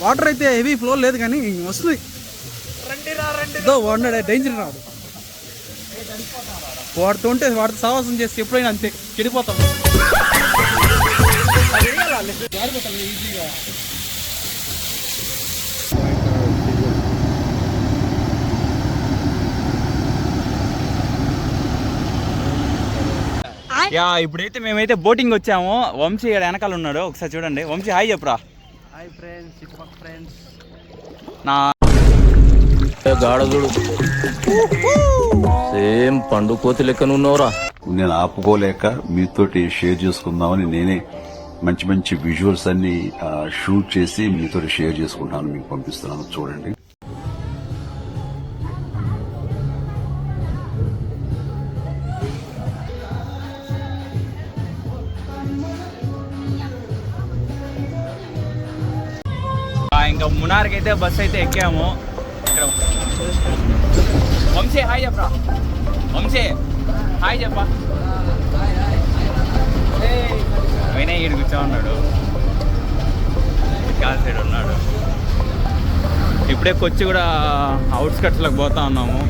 Water అయితే heavy flow లేదు కానీ వస్తుంది. వాడు డేంజర్ రాడు, వాడితో ఉంటే వాడితో సావాసం చేస్తే ఎప్పుడైనా అంతే చెడిపోతాం. ఈజీగా యా ఇప్పుడైతే మేమైతే బోటింగ్ వచ్చాము. వంశీ ఇక్కడ వెనకాల ఉన్నాడు, ఒకసారి చూడండి. వంశీ హాయ్ చెప్పురా. హాయ్ ఫ్రెండ్స్, చుట్టుపక్కల ఫ్రెండ్స్. నా గాడదుడు సేమ్ పండు కోతి లెక్కనున్నవరా. నేను ఆపుకోలేక మీతోటి షేర్ చేసుకుందామని నేనే మంచి మంచి విజువల్స్ అన్ని షూట్ చేసి మీతో షేర్ చేసుకుంటాను, మీకు పంపిస్తున్నాను చూడండి. ఇంకా మునార్కి అయితే బస్ అయితే ఎక్కాము. ఇక్కడ వంశీ హాయ్ చెప్పరా. వంశీ హాయ్ చెప్పా. వినయ్ ఈడు కూర్చో ఉన్నాడు, కాల్ సైడ్ ఉన్నాడు. ఇప్పుడే కొచ్చి కూడా అవుట్స్కట్స్లోకి పోతా ఉన్నాము.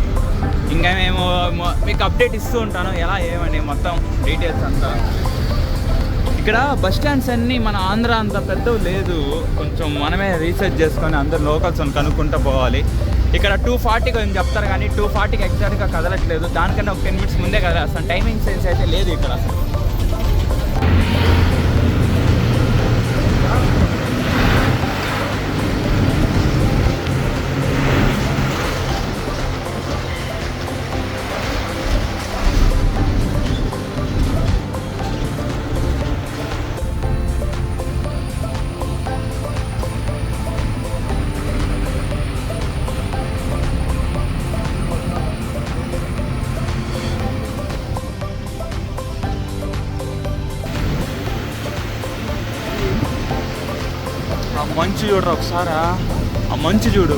ఇంకా మేము మీకు అప్డేట్ ఇస్తూ ఉంటాను ఎలా ఏమని మొత్తం డీటెయిల్స్ అంతా. ఇక్కడ బస్ స్టాండ్స్ అన్నీ మన ఆంధ్ర అంత పెద్దవి లేదు, కొంచెం మనమే రీసెర్చ్ చేసుకొని అందరు లోకల్స్ అని కనుక్కుంటూ పోవాలి. ఇక్కడ 2:40 అని చెప్తారు కానీ 2:40కి ఎగ్జాక్ట్గా కదలట్లేదు, దానికన్నా ఒక 10 minutes ముందే కదలేస్తాను. టైమింగ్ సెన్స్ అయితే లేదు ఇక్కడ అసలు. మంచు చూడరా ఒకసారా, ఆ మంచు చూడు,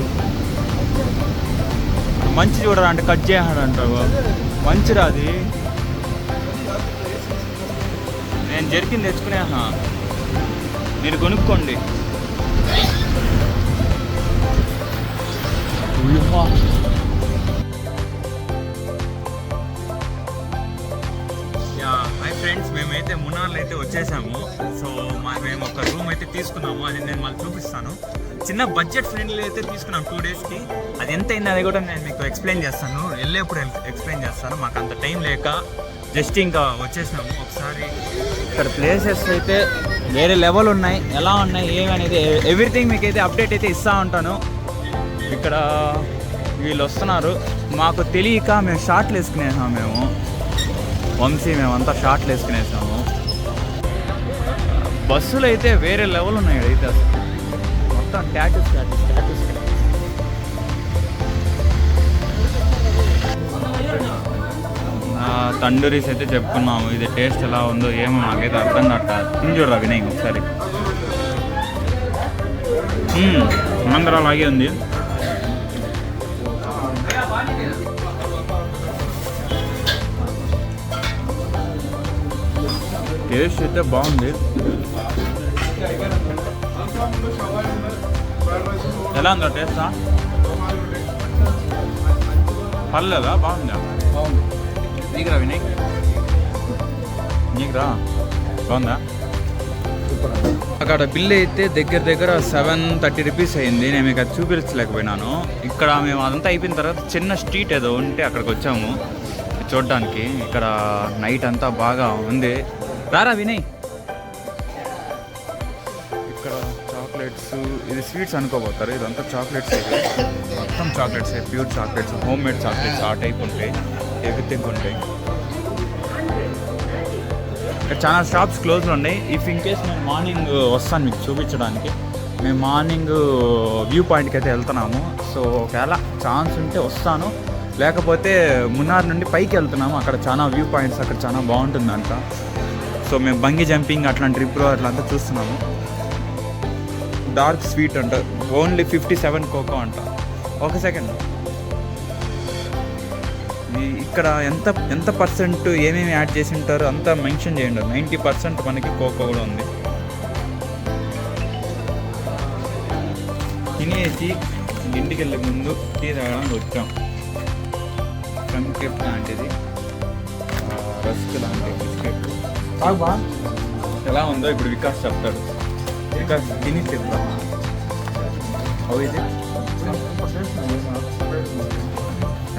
మంచు చూడరా అంటే కట్ చేయాలంటావు. మంచురా అది, నేను జరికింది తెచ్చుకునే, మీరు కొనుక్కోండి. హాయ్ ఫ్రెండ్స్, మేమైతే మున్నార్లో అయితే వచ్చేసాము. సో మేము ఒక రూమ్ అయితే తీసుకున్నాము, అది నేను మళ్ళీ చూపిస్తాను. చిన్న బడ్జెట్ ఫ్రెండ్లీ అయితే తీసుకున్నాం 2 daysకి. అది ఎంత అయింది అది కూడా నేను మీకు ఎక్స్ప్లెయిన్ చేస్తాను, వెళ్ళేప్పుడు ఎక్స్ప్లెయిన్ చేస్తాను. మాకు అంత టైం లేక జస్ట్ ఇంకా వచ్చేసినాము. ఒకసారి ఇక్కడ ప్లేసెస్ అయితే వేరే లెవెల్ ఉన్నాయి, ఎలా ఉన్నాయి ఏమి అనేది ఎవ్రీథింగ్ మీకు అయితే అప్డేట్ అయితే ఇస్తూ ఉంటాను. ఇక్కడ వీళ్ళు వస్తున్నారు, మాకు తెలియక మేము షార్ట్లు వేసుకునేసాము. మేము వంశీ మేమంతా షార్ట్లు వేసుకునేసాము. బస్సులు అయితే వేరే లెవెల్ ఉన్నాయి అయితే అసలు మొత్తం టాటూస్. తండూరీస్ అయితే చెప్పుకున్నాము, ఇది టేస్ట్ ఎలా ఉందో ఏమో నాకైతే అర్థం కావట్లేదు. తిని చూడరా వినయ్ ఒకసారి. ఆంధ్ర అలాగే ఉంది. టేస్ట్ అయితే బాగుంది. ఎలా ఉందా టేస్టా? పర్లేదా? బాగుందా? నీకురా వినయ్, నీకురా బాగుందా? అక్కడ బిల్ అయితే దగ్గర 730 రూపీస్ అయింది. నేను మీకు అది చూపించలేకపోయినాను. ఇక్కడ మేము అదంతా అయిపోయిన తర్వాత చిన్న స్ట్రీట్ ఏదో ఉంటే అక్కడికి వచ్చాము చూడడానికి. ఇక్కడ నైట్ అంతా బాగా ఉంది. రారా వినయ్. ఇక్కడ చాక్లెట్స్, ఇది స్వీట్స్ అనుకోబోతారు, ఇదంతా చాక్లెట్స్. మొత్తం chocolates, pure chocolates, home made chocolates ఆ టైప్ ఉంటాయి, ఎవ్రీథింగ్ ఉంటాయి. ఇక్కడ చాలా షాప్స్ క్లోజ్లో ఉన్నాయి. ఇఫ్ ఇన్ కేస్ మేము మార్నింగ్ వస్తాను మీకు చూపించడానికి. మేము మార్నింగ్ వ్యూ పాయింట్కి అయితే వెళ్తున్నాము. సో ఒకవేళ ఛాన్స్ ఉంటే వస్తాను, లేకపోతే మున్నార్ నుండి పైకి వెళ్తున్నాము. అక్కడ చాలా వ్యూ పాయింట్స్, అక్కడ చాలా బాగుంటుందంట. సో మేము బంగి జంపింగ్ అట్లాంటి ట్రిప్లో అట్లా చూస్తున్నాము. డార్క్ స్వీట్ అంట, ఓన్లీ 57 కోకో అంట. ఒక సెకండ్, ఇక్కడ ఎంత పర్సెంట్ ఏమేమి యాడ్ చేసి ఉంటారో అంతా మెన్షన్ చేయండి. 90% మనకి కోకో కూడా ఉంది. తినేసి ఇంటికి వెళ్ళే ముందు టీ తాగడానికి వచ్చాం. కంకేప్ లాంటిది, రస్క్ లాంటి బిస్కెట్ ఎలా ఉందో ఇప్పుడు వికాస్ చెప్తాడు. వికాస్ తిని చెప్తాం.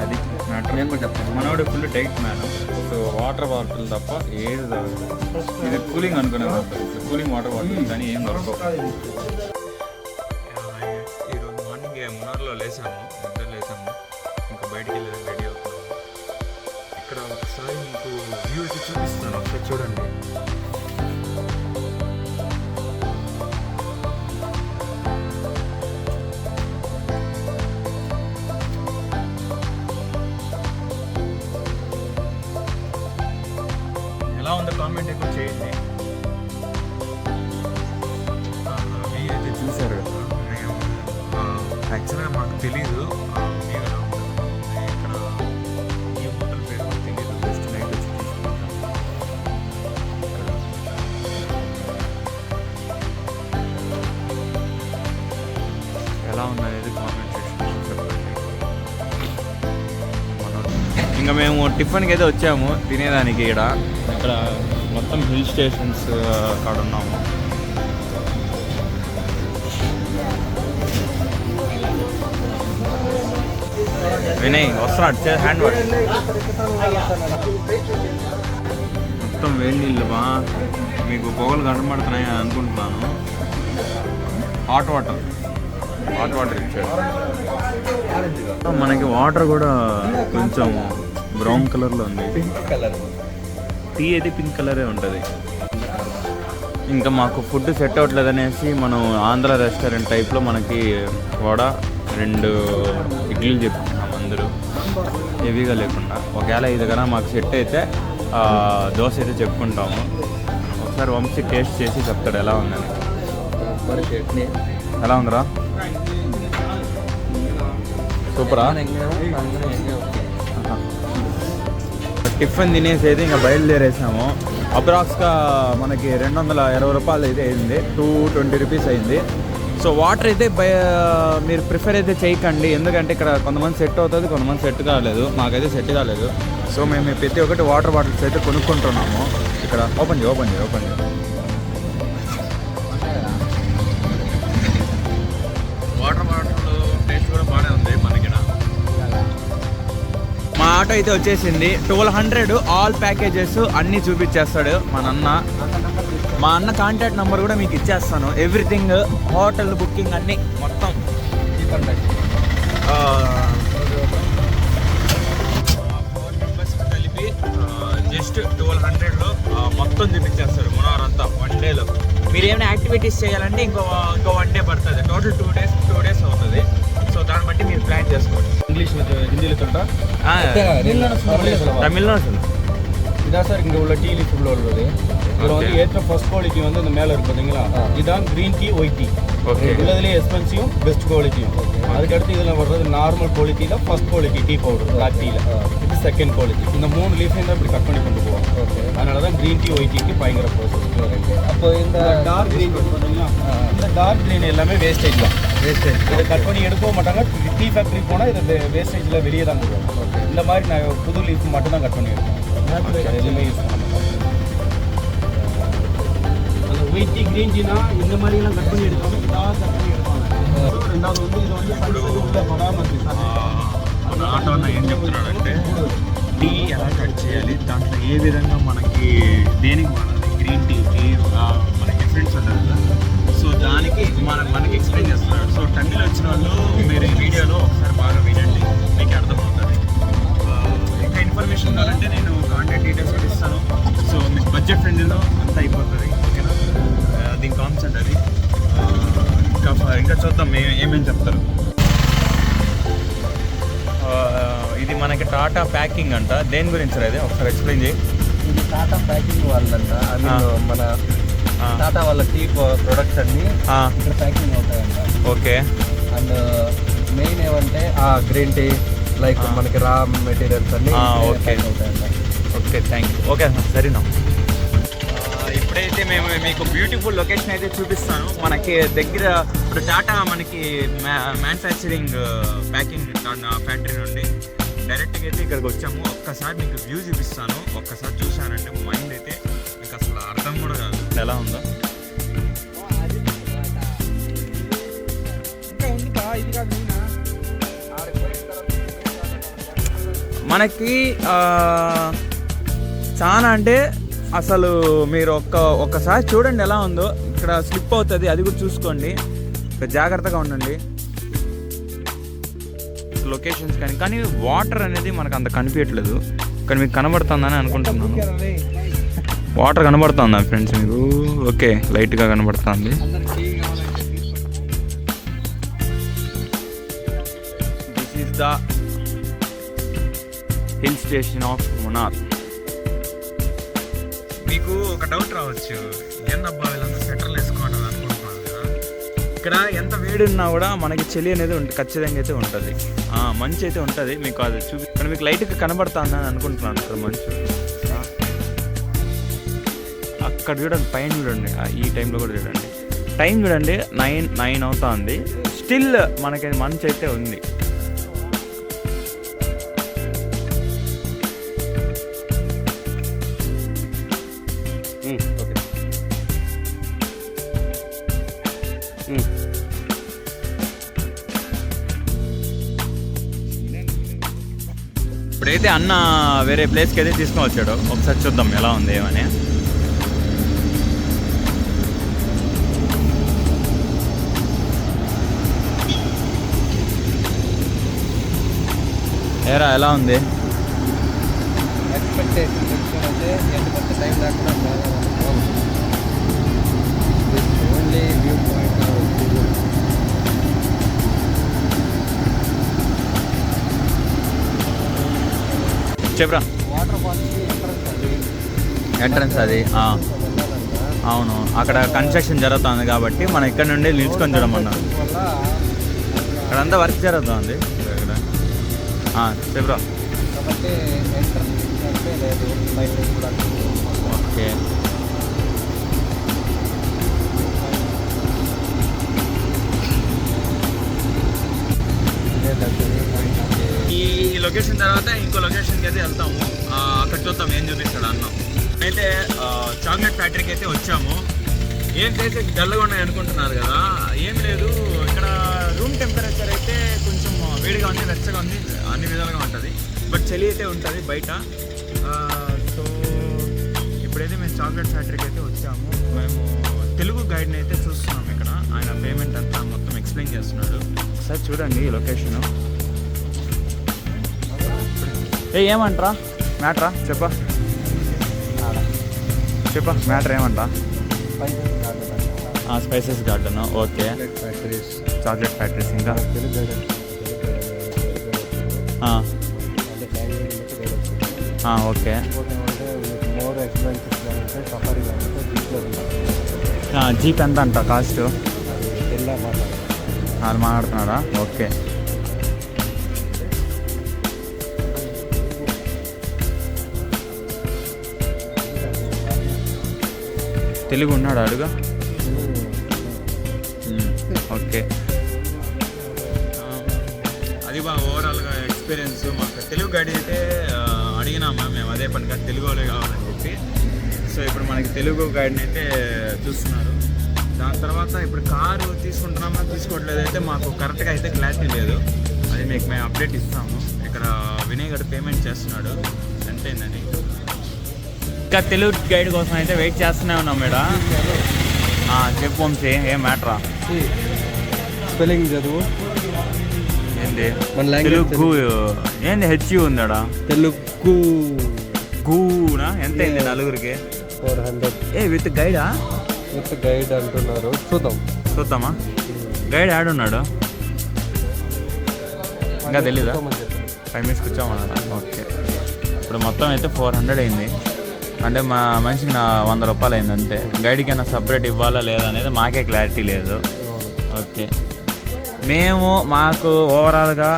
అది మ్యాటర్ చెప్తాను. మనోడు full diet man. So water bottle తప్ప ఏది తాగదు. ఇది కూలింగ్ అనుకునే కూలింగ్ వాటర్ బాటిల్ కానీ ఏం దొరకవు. ఈరోజు మార్నింగ్ మునార్లో లేసాము, నిద్ర లేసాము, ఇంకా బయటికి వెళ్ళేది రెడీ అవుతున్నాము. ఇక్కడ ఒకసారి మీకు వ్యూ అయితే చూపిస్తాను, ఒకసారి చూడండి. ఎలా ఉందో కామెంట్ ఎక్కువ చేయండి. వ్యూ అయితే చూసారు కదా, మేము యాక్చువల్గా మాకు తెలీదు వ్యూ ఎలా ఉంటుందో. ఇక్కడ ఈ హోటల్ పేరు మాకు తెలీదు, జస్ట్ నైట్ వచ్చి తీసుకుంటాం. ఎలా ఉందనేది కామెంట్ సెక్షన్లో చెప్పండి. ఇంకా మేము టిఫిన్కి అయితే వచ్చాము తినేదానికి. ఇక్కడ మొత్తం హిల్ స్టేషన్స్ కాడ ఉన్నాము. వినయ్ వస్తున్నాడు, హ్యాండ్ వాష్. మొత్తం వేడి నీళ్ళు బా, మీకు పొగలు కనబడుతున్నాయి అనుకుంటున్నాను. హాట్ వాటర్ ఇచ్చాడు. మనకి వాటర్ కూడా కొంచెం బ్రౌన్ కలర్లో ఉంది. టీ అయితే పింక్ కలరే ఉంటుంది. ఇంకా మాకు ఫుడ్ సెట్ అవ్వట్లేదు అనేసి మనం ఆంధ్ర రెస్టారెంట్ టైప్లో మనకి వడ 2 ఇడ్లీలు చెప్పుకున్నాం అందరూ, హెవీగా లేకుండా. ఒకవేళ ఇది కన్నా మాకు సెట్ అయితే దోశ అయితే చెప్పుకుంటాము. ఒకసారి వంశీ టేస్ట్ చేసి చెప్తాడు ఎలా ఉందని. ఎలా ఉందిరా? సూపరా? టిఫిన్ తినేసి అయితే ఇంకా బయలుదేరేసాము. అప్రాక్స్గా మనకి 220 రూపాయలు అయితే అయింది, 220 రూపీస్ అయింది. సో వాటర్ అయితే మీరు ప్రిఫర్ అయితే చేయకండి, ఎందుకంటే ఇక్కడ కొంతమంది సెట్ అవుతుంది, కొంతమంది సెట్ కాలేదు. మాకైతే సెట్ కాలేదు. సో మేము ప్రతి ఒక్కటి వాటర్ బాటిల్స్ అయితే కొనుక్కుంటున్నాము. ఇక్కడ ఓపెన్ చేయి. వాటర్ బాటిల్ టేస్ట్ కూడా బాగానే ఉంది మనకి. మా ఆటో అయితే వచ్చేసింది. 1200 ఆల్ ప్యాకేజెస్ అన్నీ చూపించేస్తాడు మా అన్న కాంటాక్ట్ నెంబర్ కూడా మీకు ఇచ్చేస్తాను. ఎవ్రీథింగ్, హోటల్ బుకింగ్ అన్నీ మొత్తం 4 మెంబర్స్కి కలిపి జస్ట్ 1200లో మొత్తం చూపించేస్తాడు మునార్ అంతా 1 డేలో. మీరు ఏమైనా యాక్టివిటీస్ చేయాలంటే ఇంకో 1 డే పడుతుంది. టోటల్ 2 డేస్ అవుతుంది. సో దాన్ని బట్టి మీరు ప్లాన్ చేసుకోండి. இங்கிலீஷ் ஹிந்தியில் சொல்கிறா தமிழ்ல சொல்லு. இதான் சார் இங்கே உள்ள டீ லீஃப் உள்ள உள்ளது. இதில் வந்து ஏற்ற ஃபர்ஸ்ட் குவாலிட்டி வந்து இந்த மேலே இருக்கு பார்த்தீங்களா, இதுதான் green tea white tea. Okay, உள்ளதுலேயே எக்ஸ்பென்சிவும் பெஸ்ட் குவாலிட்டியும். அதுக்கடுத்து இதில் வர்றது நார்மல் குவாலிட்டியில் first quality tea powder black டீயில், இது செகண்ட் குவாலிட்டி. இந்த 3 லீஃபையும் தான் இப்படி கட் பண்ணி கொண்டு போவோம். ஓகே, அதனால தான் க்ரீன் டீ ஒயிட் டீக்கு பயங்கர ப்ராசஸ். அப்போ இந்த டார்க் க்ரீன் பார்த்தீங்களா, இந்த டார்க் க்ரீன் எல்லாமே வேஸ்டேஜ் தான். வேஸ்டேஜ் இதை கட் பண்ணி எடுக்கவும் மாட்டாங்க. டீ ஃபேக்ட்ரி போனால் இதை வேஸ்டேஜில் வெளியே தான் போடுவோம். இந்த மாதிரி நான் புது லீஃப் மட்டும் தான் கட் பண்ணி எடுப்போம். எதுவுமே யூஸ் பண்ண மாட்டோம். அந்த ஒயிட் டீ க்ரீன் டீனா இந்த மாதிரிலாம் கட் பண்ணி எடுக்காமல் இதாக கட் பண்ணி எடுப்பாங்க. ரெண்டாவது வந்து இது வந்து சன்செட் உள்ள பராமரிப்பு. మన ఆటో అన్న ఏం చెప్తున్నాడంటే టీ ఎలా కట్ చేయాలి, దాంట్లో ఏ విధంగా మనకి దేనికి వాడాలి, గ్రీన్ టీకి మనకి డిఫరెన్స్ ఉంటుంది కదా. సో దానికి మనకి ఎక్స్ప్లెయిన్ చేస్తున్నాడు. సో టంగిలో వచ్చిన వాళ్ళు మీరు ఈ వీడియోలో ఒకసారి బాగా వినండి, మీకు అర్థమవుతుంది. ఇంకా ఇన్ఫర్మేషన్ కావాలంటే నేను కాంటాక్ట్ డీటెయిల్స్ కూడా ఇస్తాను. సో మీకు బడ్జెట్ ఫ్రెండ్లీలో అంతా అయిపోతుంది. ఓకేనా, దీని కాన్సెప్ట్ అది. ఇంకా చూద్దాం ఏమేమి చెప్తారు. ఇది మనకి టాటా ప్యాకింగ్ అంట. దేని గురించి అది ఒకసారి ఎక్స్ప్లెయిన్ చేయి. ఇది టాటా ప్యాకింగ్ వాళ్ళంట. మన టాటా వాళ్ళ టీ ప్రొడక్ట్స్ అన్ని ఇక్కడ ప్యాకింగ్ అవుతాయంట. ఓకే, అండ్ మెయిన్ ఏమంటే గ్రీన్ టీ లైక్ మనకి రా మెటీరియల్స్ అన్ని ఓకే అవుతాయంట. Okay, thank you. ఓకే సరేనా, ఇప్పుడు ఇప్పుడైతే మేము మీకు బ్యూటిఫుల్ లొకేషన్ అయితే చూపిస్తాను. మనకి దగ్గర ఇప్పుడు టాటా మనకి మ్యానుఫ్యాక్చరింగ్ ప్యాకింగ్ ఫ్యాక్టరీ నుండి డైరెక్ట్గా అయితే ఇక్కడికి వచ్చాము. ఒక్కసారి మీకు వ్యూ చూపిస్తాను. ఒక్కసారి చూసానంటే మైండ్ అయితే మీకు అసలు అర్థం కూడా కాదు ఎలా ఉందో. మనకి చాలా అంటే అసలు మీరు ఒక్కసారి చూడండి ఎలా ఉందో. ఇక్కడ స్లిప్ అవుతుంది, అది కూడా చూసుకోండి, ఇక్కడ జాగ్రత్తగా ఉండండి. లొకేషన్స్ కానీ వాటర్ అనేది మనకు అంత కనిపించట్లేదు, కానీ మీకు కనబడుతుందని అనుకుంటున్నాను. వాటర్ కనబడుతుందా ఫ్రెండ్స్ మీకు? ఓకే, లైట్గా కనబడుతుంది. This is the hill station of Munnar. మీకు ఒక డౌట్ రావచ్చు, ఏందబ్బా వీళ్ళంతా స్వెటర్లు వేసుకోవడం అనుకుంటున్నాను కదా. ఇక్కడ ఎంత వేడి ఉన్నా కూడా మనకి చలి అనేది ఖచ్చితంగా అయితే ఉంటుంది, మంచు అయితే ఉంటుంది. మీకు అది ఇక్కడ మీకు లైట్గా కనబడుతుందని అనుకుంటున్నాను. ఇక్కడ మంచు అక్కడ చూడండి, పైన చూడండి, ఈ టైంలో కూడా చూడండి, టైం చూడండి 9 అవుతుంది. స్టిల్ మనకి మంచు అయితే ఉంది. ఇప్పుడైతే అన్న వేరే ప్లేస్కి అయితే తీసుకొని వచ్చాడు. ఒకసారి చూద్దాం ఎలా ఉంది ఏమని. ఏరా ఎలా ఉంది? ఎక్స్పెక్టేషన్ అంటే ఎంత టైం లేకుండా ఓన్లీ వ్యూ పాయింట్ చెప్పరా. వాటర్ ఫాల్స్కి ఎంట్రన్స్ అది అవును, అక్కడ కన్స్ట్రక్షన్ జరుగుతుంది కాబట్టి మనం ఇక్కడ నుండి నిలుచుకొని చూడమన్నారు. వల్ల అక్కడంతా వర్క్ జరుగుతుంది ఇక్కడ. చెప్పరా. కాబట్టి ఎంట్రన్స్ అంటే లేదు, బయట కూడా. ఓకే, ఈ లొకేషన్ తర్వాత ఇంకో లొకేషన్కి అయితే వెళ్తాము. అక్కడ చూద్దాం ఏం చూపిస్తాడు అన్న. అయితే చాక్లెట్ ఫ్యాక్టరీకి అయితే వచ్చాము. ఏం చేస్తే డల్గా ఉన్నాయి అనుకుంటున్నారు కదా, ఏం లేదు. ఇక్కడ రూమ్ టెంపరేచర్ అయితే కొంచెం వేడిగా ఉంది, వెచ్చగా ఉంది, అన్ని విధాలుగా ఉంటుంది. బట్ చలి అయితే ఉంటుంది బయట. సో ఇప్పుడైతే మేము చాక్లెట్ ఫ్యాక్టరీకి అయితే వచ్చాము. మేము తెలుగు గైడ్ని అయితే చూస్తున్నాం ఇక్కడ. ఆయన పేమెంట్ అంతా మొత్తం ఎక్స్ప్లెయిన్ చేస్తున్నాడు. ఒకసారి చూడండి ఈ లొకేషను. ఏమంటారా మ్యాటరా? చెప్పా మ్యాటర్ ఏమంటా? Spices garden. Okay, chocolate factories. ఇంకా ఓకే, జీప్ ఎంత అంట కాస్ట్? అది మాట్లాడుతున్నారా? ఓకే, తెలుగు ఉన్నాడు అడుగా. ఓకే, అది బాగా ఓవరాల్గా ఎక్స్పీరియన్స్. మాకు తెలుగు గైడ్ అయితే అడిగినామా మేము, అదే పనిగా తెలుగు వాళ్ళే కావాలని చెప్పి. సో ఇప్పుడు మనకి తెలుగు గైడ్ని అయితే చూస్తున్నారు. దాని తర్వాత ఇప్పుడు కారు తీసుకుంటున్నామా తీసుకోవట్లేదు అయితే మాకు కరెక్ట్గా అయితే క్లారిటీ లేదు. అది మీకు మేము అప్డేట్ ఇస్తాము. ఇక్కడ వినయ్ గారు పేమెంట్ చేస్తున్నాడు ఎంతైందని. ఇంకా తెలుగు గైడ్ కోసం అయితే వెయిట్ చేస్తూనే ఉన్నాం మేడం. చెప్పు వంశీ, ఏం మ్యాటరా? స్పెల్లింగ్ చదువు. ఏంది మన లాంగ్వేజ్ తెలుగు? ఏంది హెచ్యూ ఉందాడా? తెలుగు గూనా ఎంత అయింది నలుగురికి? 400 విత్ గైడా? విత్ గైడ్ అంటున్నారు. చూద్దామా గైడ్ యాడ్ ఉన్నాడు? ఇంకా తెలీదా? 5 minutes కూర్చోమన్నాడా? ఓకే, ఇప్పుడు మొత్తం అయితే 400 అయింది. అంటే మా మనిషికి 100 రూపాయలు అయింది అంతే. గైడ్కి అయినా సపరేట్ ఇవ్వాలా లేదా అనేది మాకే క్లారిటీ లేదు. ఓకే, మాకు ఓవరాల్గా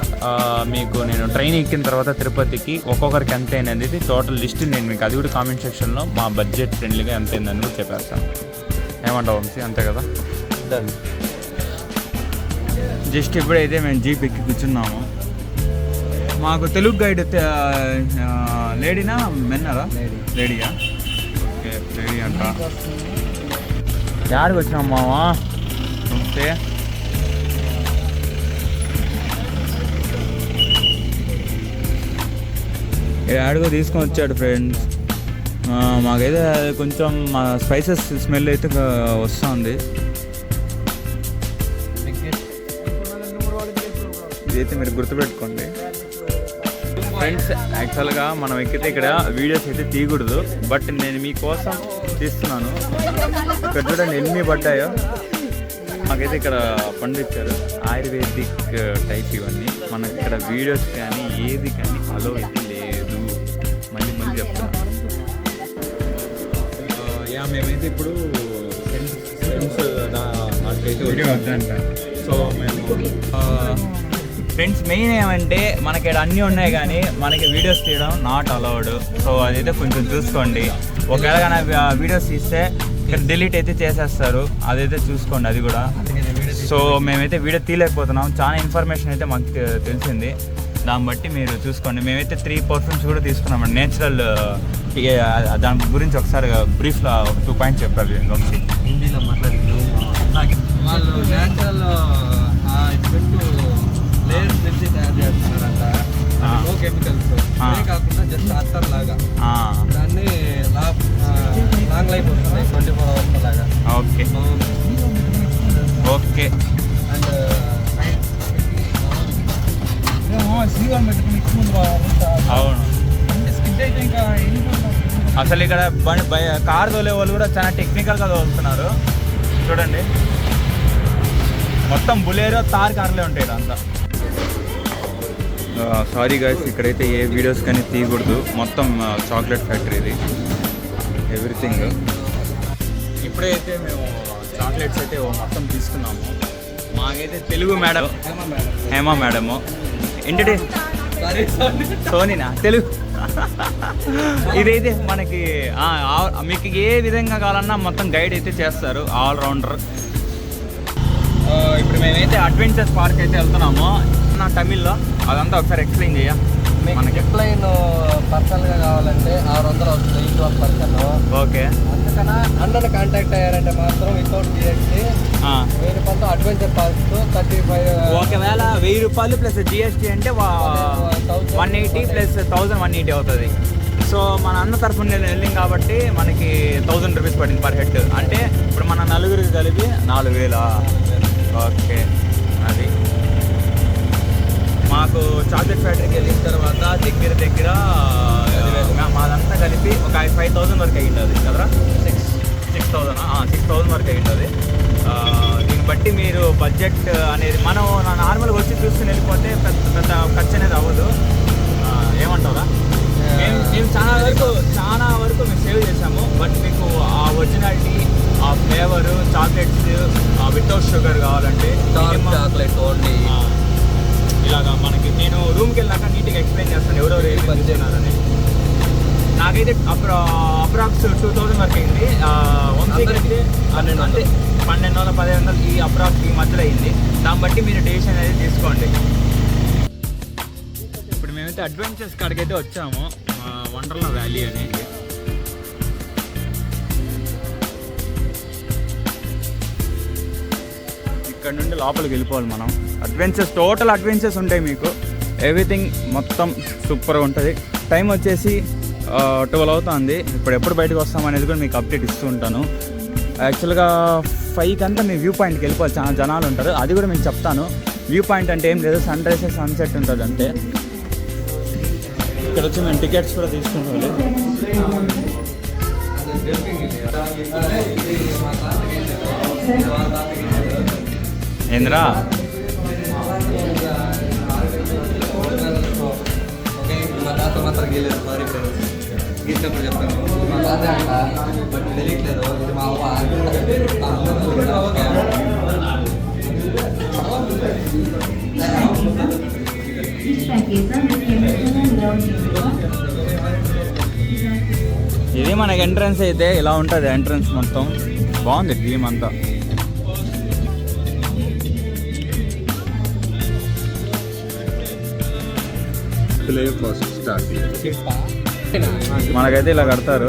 మీకు నేను ట్రైన్ ఎక్కిన తర్వాత తిరుపతికి ఒక్కొక్కరికి ఎంత అయింది అనేది టోటల్ లిస్ట్ నేను మీకు అది కూడా కామెంట్ సెక్షన్లో మా బడ్జెట్ ఫ్రెండ్లీగా ఎంత అయిందని కూడా చెప్పేస్తాను. ఏమంటావు వంశీ? అంతే కదా. జస్ట్ ఇప్పుడైతే మేము జీప్ ఎక్కి కూర్చున్నాము. మాకు తెలుగు గైడ్ లేడీనా మెన్నరా? లేడీయా? ఓకే లేడీ అంట. యాడికి వచ్చినాం మావా? నమస్తే. యాడిగో తీసుకొని వచ్చాడు ఫ్రెండ్స్. మాకైతే కొంచెం స్పైసెస్ స్మెల్ అయితే వస్తుంది. ఇదైతే మీరు గుర్తుపెట్టుకోండి ఫ్రెండ్స్. యాక్చువల్గా మనం ఎక్కితే ఇక్కడ వీడియోస్ అయితే తీయకూడదు, బట్ నేను మీకోసం తీస్తున్నాను. ఇక్కడ చూడండి ఎన్ని పడ్డాయో. మాకైతే ఇక్కడ పండించారు ఆయుర్వేదిక్ టైప్ ఇవన్నీ. మనకి ఇక్కడ వీడియోస్ కానీ ఏది కానీ అలో అయితే లేదు. మళ్ళీ చెప్తాను. మేమైతే ఇప్పుడు ఫ్రెండ్స్ నాకైతే వీడియో వద్దంట. సో మేము ఫ్రెండ్స్ మెయిన్ ఏమంటే మనకి ఇక్కడ అన్నీ ఉన్నాయి కానీ మనకి వీడియోస్ తీయడం నాట్ అలౌడ్. సో అదైతే కొంచెం చూసుకోండి. ఒకవేళ కానీ వీడియోస్ తీస్తే ఇక్కడ డిలీట్ అయితే చేసేస్తారు, అదైతే చూసుకోండి. అది కూడా సో మేమైతే వీడియో తీయలేకపోతున్నాం. చాలా ఇన్ఫర్మేషన్ అయితే మాకు తెలిసింది, దాన్ని బట్టి మీరు చూసుకోండి. మేమైతే 3 పర్ఫ్యూమ్స్ కూడా తీసుకున్నామండి నేచురల్. దాని గురించి ఒకసారి బ్రీఫ్లో 2 పాయింట్స్ చెప్పాలి వంశీ. హిందీలో మాట్లాడి వాళ్ళు న్యాచురల్ లేయర్స్ నుంచి తయారు చేస్తున్నారంట. నో కెమికల్స్, కాకుండా జస్ట్ అత్తర్ లాగా. దాన్ని లాంగ్ లైఫ్ వస్తుంది 24 hours లాగా. Okay okay. అండ్ అవును, అసలు ఇక్కడ కార్ తోలే వాళ్ళు కూడా చాలా టెక్నికల్గా తోలుతున్నారు చూడండి. మొత్తం బులేరో తార్ కార్లే ఉంటాయి ఇదంతా. సారీ గైస్, ఇక్కడైతే ఏ వీడియోస్ కానీ తీయకూడదు. మొత్తం చాక్లెట్ ఫ్యాక్టరీ ఇది, ఎవ్రీథింగ్. ఇప్పుడైతే మేము చాక్లెట్స్ అయితే మొత్తం తీసుకున్నాము. మాకైతే తెలుగు మేడం హేమా మేడము ఏంటంటే సోనీనా తెలుగు. ఇదైతే మనకి మీకు ఏ విధంగా కావాలన్నా మొత్తం గైడ్ అయితే చేస్తారు, ఆల్రౌండర్. ఇప్పుడు మేమైతే అడ్వెంచర్స్ పార్క్ అయితే వెళ్తున్నాము. నా తమిళ్లో అదంతా ఒకసారి ఎక్స్ప్లెయిన్ చేయ. మనకి ఎప్లైన్ పర్సనల్గా కావాలంటే 600 వస్తుంది ఇంటి ఒక పర్సన్. ఓకే, అందుకన్నా అన్నను కాంటాక్ట్ అయ్యారంటే మాత్రం వితౌట్ జిఎస్టీ 1000 రూపాయలతో అడ్వెంచర్ పార్క్ 35. ఒకవేళ 1000 రూపాయలు ప్లస్ జిఎస్టీ అంటే 180 ప్లస్ 1180 అవుతుంది. సో మన అన్న తరఫున నేను వెళ్ళింది కాబట్టి మనకి 1000 రూపీస్ పడింది పర్ హెడ్. అంటే ఇప్పుడు మన నలుగురికి కలిపి 4000. ఓకే, అది మాకు చాక్లెట్ ఫ్యాక్టరీకి వెళ్ళిన తర్వాత దగ్గర మాదంతా కలిపి ఒక 5000 వరకు అయ్యింది కదరా. 6000 వరకు అయ్యింది. దీన్ని బట్టి మీరు బడ్జెట్ అనేది మనం నార్మల్గా వచ్చి చూసుకుని వెళ్ళిపోతే పెద్ద ఖర్చు అనేది అవ్వదు. ఏమంటారా? మేము చాలా వరకు మేము సేవ్ చేసాము. బట్ మీకు ఆ ఒరిజినాలిటీ, ఆ ఫ్లేవరు, చాక్లెట్స్ వితౌట్ షుగర్ కావాలంటే చాక్లెట్ ఓన్లీ ఇలాగా మనకి నేను రూమ్కి వెళ్ళాక నీట్గా ఎక్స్ప్లెయిన్ చేస్తాను ఎవరెవరు ఏం చేస్తున్నారని. నాకైతే అప్రాక్స్ 2000 వరకు అయింది. వంశీకి అయితే అంటే 1200 1500 ఈ అప్రాక్స్ ఈ మధ్యలో అయింది. దాన్ని బట్టి మీరు డెసిషన్ అనేది తీసుకోండి. ఇప్పుడు మేమైతే అడ్వెంచర్స్ కాడికైతే వచ్చాము, వండర్లా వ్యాలీ అని. ఇక్కడ నుండి లోపలికి వెళ్ళిపోవాలి మనం. టోటల్ అడ్వెంచర్స్ ఉంటాయి మీకు. ఎవ్రీథింగ్ మొత్తం సూపర్గా ఉంటుంది. టైం వచ్చేసి 12 అవుతుంది. ఇప్పుడు ఎప్పుడు బయటకు వస్తామనేది కూడా మీకు అప్డేట్ ఇస్తూ ఉంటాను. యాక్చువల్గా 5 అంతా మీ వ్యూ పాయింట్కి వెళ్ళిపోవాలి. చాలా జనాలు ఉంటారు, అది కూడా మీకు చెప్తాను. వ్యూ పాయింట్ అంటే ఏం లేదు, సన్ రైజ్ సన్సెట్ ఉంటుంది అంతే. ఇక్కడ వచ్చి మేము టికెట్స్ కూడా తీసుకుంటాం. ఏంద్రా మా తాత మాత్రం గీలేదు సారీ గీసినప్పుడు చెప్తాను. మా తాత అంట బట్ తెలియట్లేదు. ఇది మా అవ్వ ఇది మనకి ఎంట్రన్స్ అయితే ఇలా ఉంటుంది. ఎంట్రన్స్ మొత్తం బాగుంది థీమ్ అంతా. మనకైతే ఇలా కడతారు.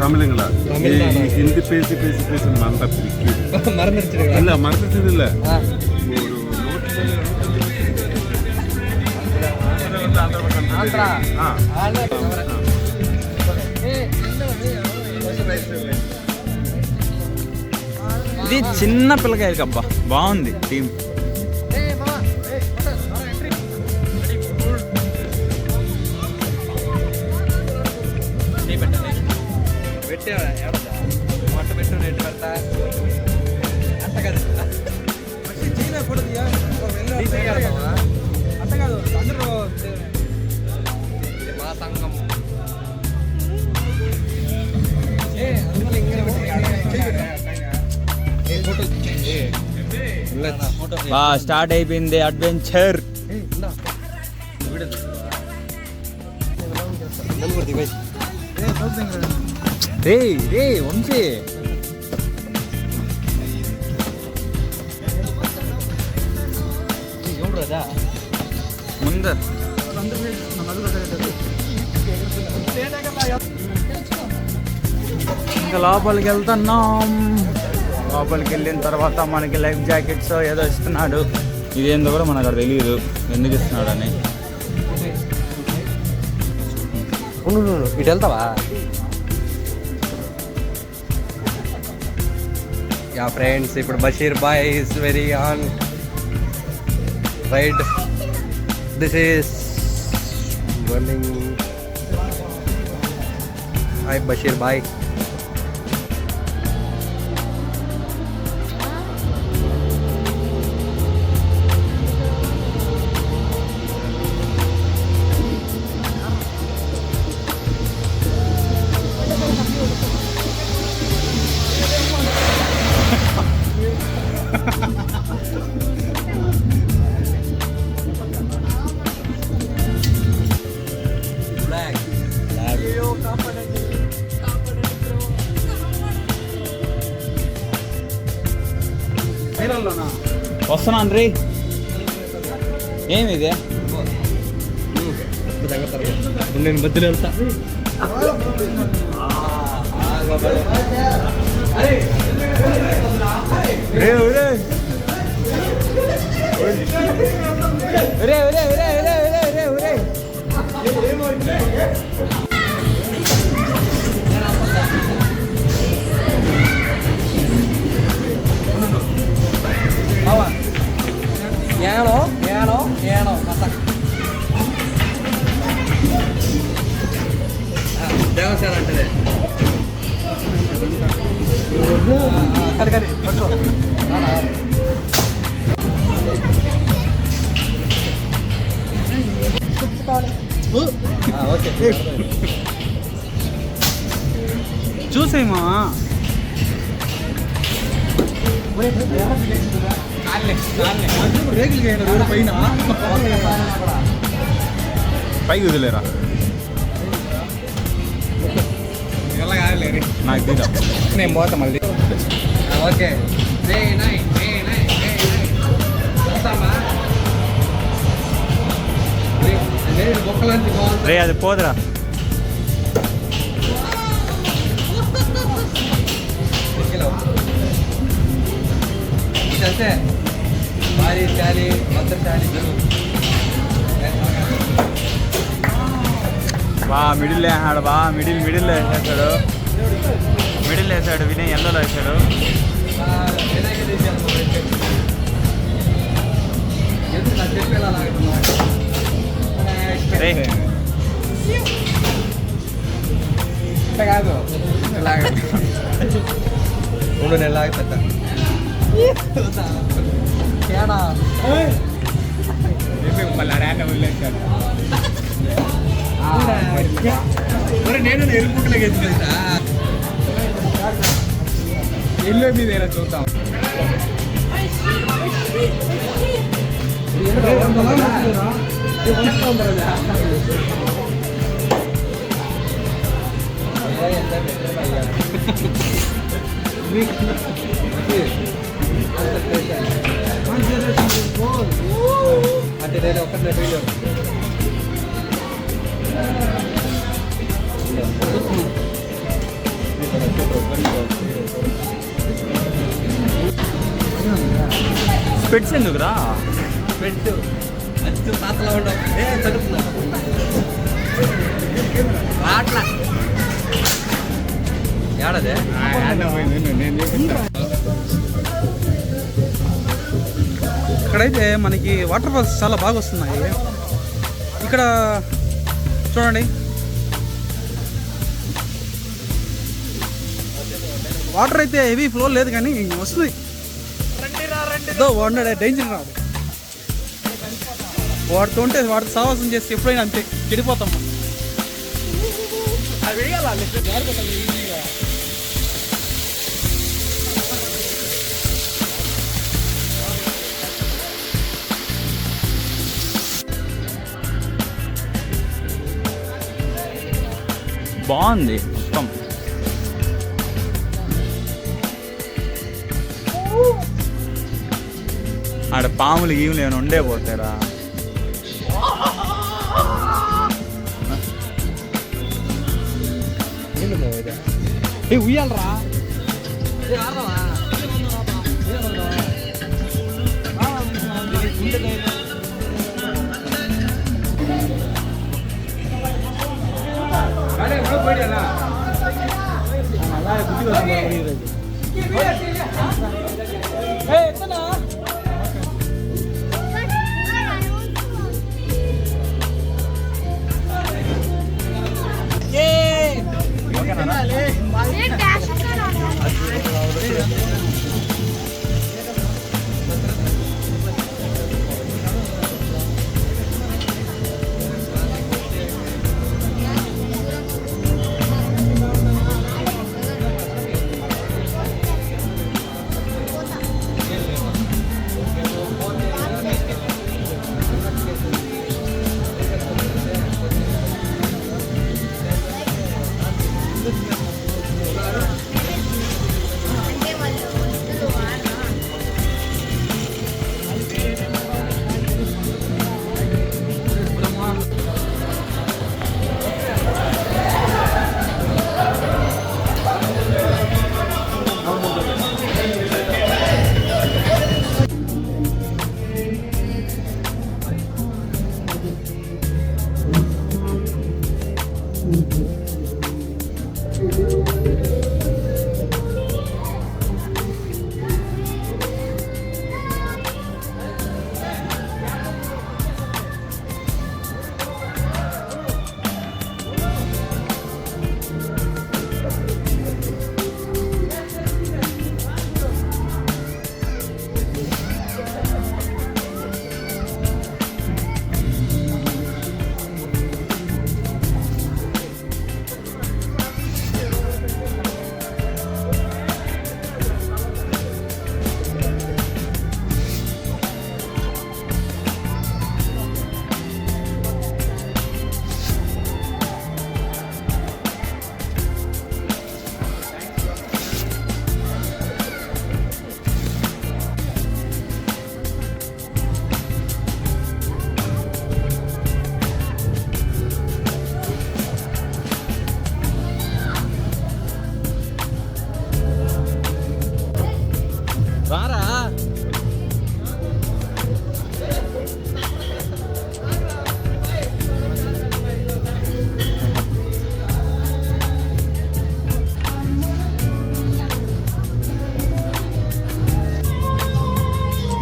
தமிழுங்களா ஹிந்தி பேசி பேசி பேசி மறந்துருச்சு இல்ல மறந்துட்டது இல்ல ఇది చిన్న పిల్లకాయలకి అబ్బా బాగుంది థీమ్. మా సంఘం స్టార్ట్ అయిపోయింది అడ్వెంచర్. రే రే వంశీ ముందు ఇంకా లోపలికి వెళ్తున్నాం. లోపలికి వెళ్ళిన తర్వాత మనకి లైఫ్ జాకెట్స్ ఏదో ఇస్తున్నాడు. ఇదేందో కూడా మనకు అక్కడ తెలియదు ఎందుకు ఇస్తున్నాడు అని. ఇటు వెళ్తావా? యా ఫ్రెండ్స్, ఇప్పుడు Basheer bhai is very on ride. This is running. Hi Basheer bhai. వస్తున్నాను రీ. ఏమిది? నేను బద్దలు వెళ్తా. రే రే రే రే రే రే రే రే. ఏనో ఏనో ఏనో దేవసేన అంటే కరి పట్టుకో. ఓకే చూసేమా పైకి వదిలేరా నాకు దిగా. నేను పోతా మళ్ళీ. ఓకే బొక్కలంటే బాగుంది. రే అది పోదురా. चलते हैं बारी चाली मदर चाली जरूर. బా మిడిల్ వేసాడు. బా మిడిల్ వేసాడు. మిడిల్ వేసాడు. వినయ్ ఎల్లలో వేసాడు. రే కాదు మూడు నెలలు ఆగిపోతా. నేను ఎరుపుట్లకి ఎత్తుకెళ్తా. ఎల్లో మీద చూద్దాం. అంటే నేను ఒక్కటే వీడియో స్పెట్స్ ఎందుకురా? పెట్టు అచ్చు పాతలో ఉండవు చదువుతున్నా అట్లా ఏడదే ఇక్కడైతే మనకి వాటర్ ఫాల్స్ చాలా బాగా వస్తున్నాయి. ఇక్కడ చూడండి, వాటర్ అయితే హెవీ ఫ్లో లేదు కానీ వస్తుంది. వాడు డేంజర్ రాదు, వాడితో ఉంటే వాడితో సావాసం చేసి ఎప్పుడైనా అంతే చెడిపోతాము. బాగుంది మొత్తం. ఆడ పాములు గీములు ఏమైనా ఉండే పోతారా? ఉయ్యాలరా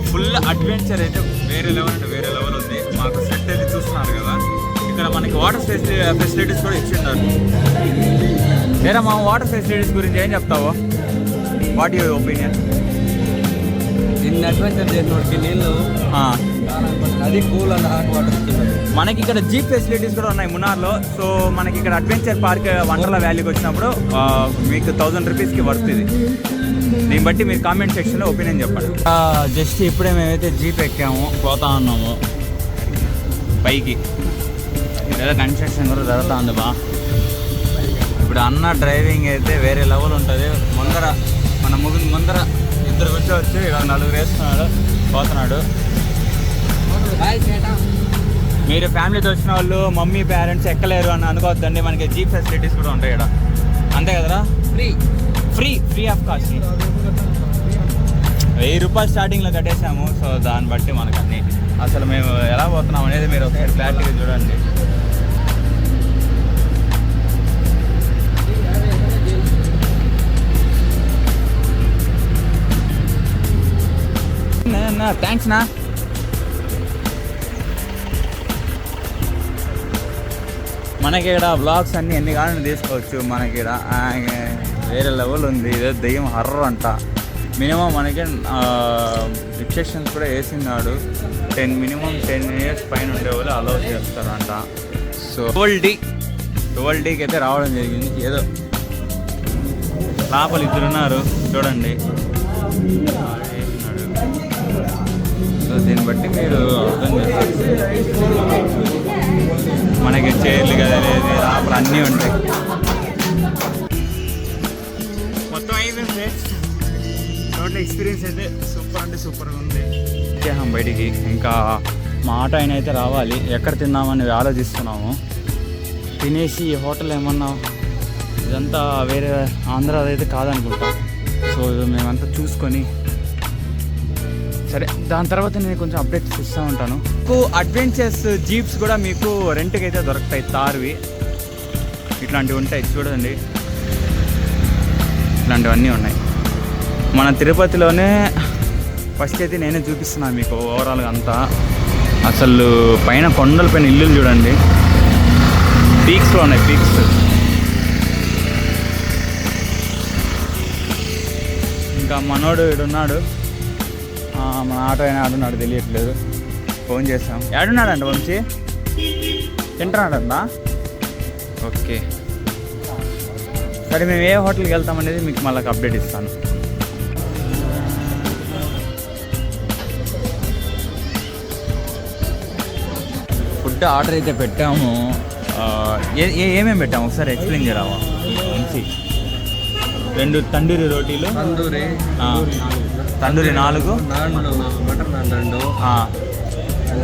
ఫుల్ అడ్వెంచర్ అయితే వేరే లెవెల్ అంటే వేరే లెవెల్ ఉంది. మాకు సెట్ అయితే చూస్తున్నారు కదా, ఇక్కడ మనకి వాటర్ ఫెసిలిటీస్ కూడా ఇచ్చిన్నారు. వేరే మా వాటర్ ఫెసిలిటీస్ గురించి ఏం చెప్తావు? What your opinion? ఇన్ని అడ్వెంచర్ చేసినోడికి నీళ్ళు అది కూల్ అండ్ హాట్ వాటర్ ఇస్తున్నది. మనకి ఇక్కడ జీప్ ఫెసిలిటీస్ కూడా ఉన్నాయి మున్నార్లో. సో మనకి ఇక్కడ అడ్వెంచర్ పార్క్ వండర్లా వ్యాలీకి వచ్చినప్పుడు మీకు 1000 రూపీస్కి వర్తుంది. దీన్ని బట్టి మీరు కామెంట్ సెక్షన్లో ఒపీనియన్ చెప్పండి. జస్ట్ ఇప్పుడే మేమైతే జీప్ ఎక్కాము, పోతా ఉన్నాము పైకి. ఏదో కన్స్ట్రక్షన్ కూడా జరుగుతూ ఉంది బా. ఇప్పుడు అన్న డ్రైవింగ్ అయితే వేరే లెవెల్ ఉంటుంది. ముందర మన ముందర ఇద్దరు కూర్చోవచ్చు, ఇలా 4 వేస్తున్నాడు, పోతున్నాడు. మీరు ఫ్యామిలీతో వచ్చిన వాళ్ళు మమ్మీ పేరెంట్స్ ఎక్కలేరు అని అనుకోవద్దండి. మనకి జీప్ ఫెసిలిటీస్ కూడా ఉంటాయి ఇక్కడ, అంతే కదరా? Free of cost. 1000 రూపాయలు స్టార్టింగ్లో కట్టేసాము. సో దాన్ని బట్టి మనకు అన్ని అసలు మేము ఎలా పోతున్నాం అనేది మీరు ఒకసారి క్లారిటీగా చూడండి. థ్యాంక్స్ నా. మనకి ఇక్కడ బ్లాగ్స్ అన్నీ ఎన్ని కావాలని తీసుకోవచ్చు. మనకి ఇక్కడ వేరే లెవెల్ ఉంది. ఇదే దెయ్యం హర్రర్ అంట. మినిమం మనకి రిస్ట్రిక్షన్స్ కూడా వేసినాడు. మినిమం 10 ఇయర్స్ పైన ఉండే వాళ్ళు అలౌ చేస్తారంట. సో 12Dకి అయితే రావడం జరిగింది. ఏదో లోపల 2 ఉన్నారు చూడండి. సో దీన్ని బట్టి మీరు అర్థం చేసుకోవచ్చు. మనకి చైర్లు కదా లేదు, లోపల అన్నీ ఉంటాయి. మొత్తం అయిపోయింది ఫ్రెండ్స్. టోటల్ ఎక్స్పీరియన్స్ అయితే సూపర్ అంటే సూపర్గా ఉంది. వచ్చేసాం బయటికి. ఇంకా మా ఆటో అయినా అయితే రావాలి. ఎక్కడ తిన్నామని ఆలోచిస్తున్నాము. తినేసి హోటల్ ఏమన్నా, ఇదంతా వేరే ఆంధ్ర అయితే కాదనుకుంటా. సో మేమంతా చూసుకొని సరే దాని తర్వాత నేను కొంచెం అప్డేట్స్ ఇస్తూ ఉంటాను. మీకు అడ్వెంచర్స్ జీప్స్ కూడా మీకు రెంట్కి అయితే దొరుకుతాయి. తార్వి ఇట్లాంటివి ఉంటాయి చూడండి. ఇట్లాంటివన్నీ ఉన్నాయి. మన తిరుపతిలోనే ఫస్ట్ అయితే నేనే చూపిస్తున్నాను మీకు ఓవరాల్గా అంతా. అసలు పైన కొండల పైన ఇల్లులు చూడండి, పీక్స్లో ఉన్నాయి. పీక్స్ ఇంకా మనోడు ఇడున్నాడు. మన ఆటో అయినా ఆడున్నాడు తెలియట్లేదు. ఫోన్ చేస్తాం. ఏడున్నాడంట వంశీ? తింటున్నాడంట. ఓకే సరే, మేము ఏ హోటల్కి వెళ్తామనేది మీకు మళ్ళీ అప్డేట్ ఇస్తాను. ఫుడ్ ఆర్డర్ అయితే పెట్టాము. ఏమేమి పెట్టాము ఒకసారి ఎక్స్ప్లెయిన్ చేయరావా వంశీ? 2 తండూరి రోటీలు, తండూరి 4 నాన్లు, బటర్ నాన్ 2,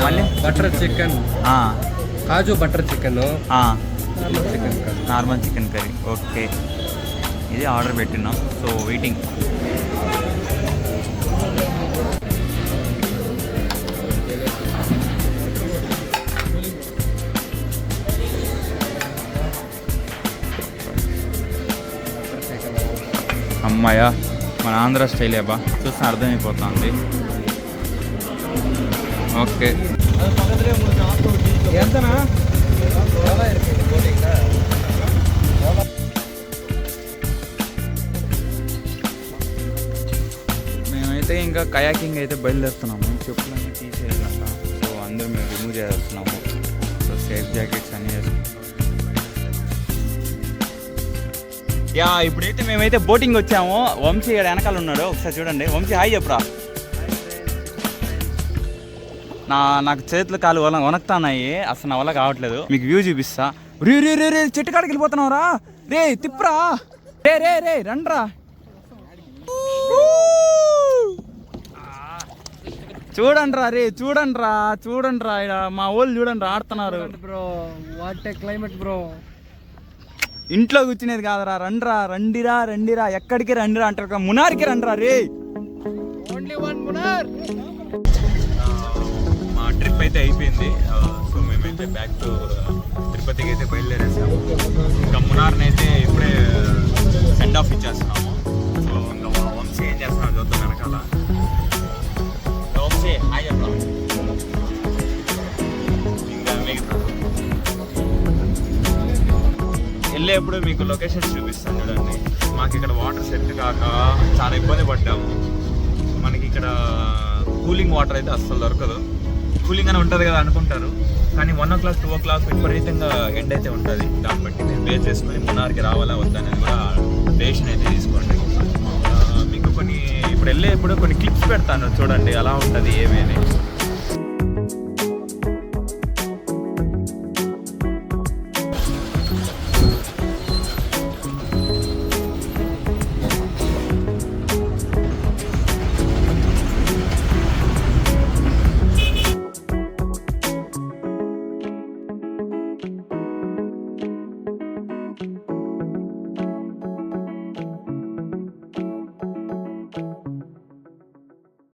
మళ్ళీ బటర్ చికెన్, కాజు butter chicken, normal chicken curry. Okay, ఇది ఆర్డర్ పెట్టినాం. So waiting. అమ్మాయ మన ఆంధ్ర స్టైల్ అబ్బా, చూస్తే అర్థమైపోతుంది. ఓకే ఎంతనా? మేమైతే ఇంకా కయాకింగ్ అయితే బయలుదేరుతున్నాము. చెప్పులన్నీ తీసేయాలంట. సో అందరూ మేము రిమూవ్ చేస్తున్నాము. సో సేఫ్ జాకెట్స్ అన్నీ వేసుకుంటాం. ఇప్పుడైతే మేమైతే బోటింగ్ వచ్చాము. వంశీ ఇక్కడ వెనకాల ఉన్నాడు, ఒకసారి చూడండి. వంశీ హాయ్ చెప్పురా. నాకు చేతులు కాలు వనకుతున్నాయి, అసలు నా వల్ల కావట్లేదు. మీకు వ్యూ చూపిస్తా. రే రే రే రే చెట్టు కాడికి వెళ్ళిపోతున్నావురా. రే తిప్పురా. రే రే రే రండ్రా. చూడండిరా రే, చూడండిరా చూడండిరా. ఇక్కడ మా వాళ్ళు చూడండి ఆడుతున్నారు. Bro what a climate bro. ఇంట్లో కూర్చునేది కాదురా. రండిరా రండిరా రండిరా. ఎక్కడికి రండిరా అంటారు, మునార్కి రండిరా రే. Only one Munnar. మా ట్రిప్ అయితే అయిపోయింది. సో మేమైతే బ్యాక్ టు తిరుపతికి అయితే బయలుదేరేసాము. ఇంకా మునార్ని అయితే ఇప్పుడే సెండ్ ఆఫ్ ఇచ్చేస్తున్నాము. సో ఇంకా వంశీ ఏం చేస్తున్నాం చూద్దాం వెనకాల. వంశీ హాయ్ చెప్తాం. ఇంకా మీకు వెళ్ళేప్పుడు మీకు లొకేషన్స్ చూపిస్తాను చూడండి. మాకు ఇక్కడ వాటర్ సెట్ కాక చాలా ఇబ్బంది పడ్డాము. మనకి ఇక్కడ కూలింగ్ వాటర్ అయితే అస్సలు దొరకదు. కూలింగ్ అని ఉంటుంది కదా అనుకుంటారు, కానీ 1 o'clock 2 o'clock విపరీతంగా ఎండ్ అయితే ఉంటుంది. దాన్ని బట్టి మీరు బేస్ చేసుకొని మున్నార్కి రావాలా వద్దనేది కూడా డెసిషన్ అయితే తీసుకోండి. మీకు కొన్ని ఇప్పుడు వెళ్ళేప్పుడు కొన్ని క్లిప్స్ పెడతాను చూడండి ఎలా ఉంటుంది ఏమి అని.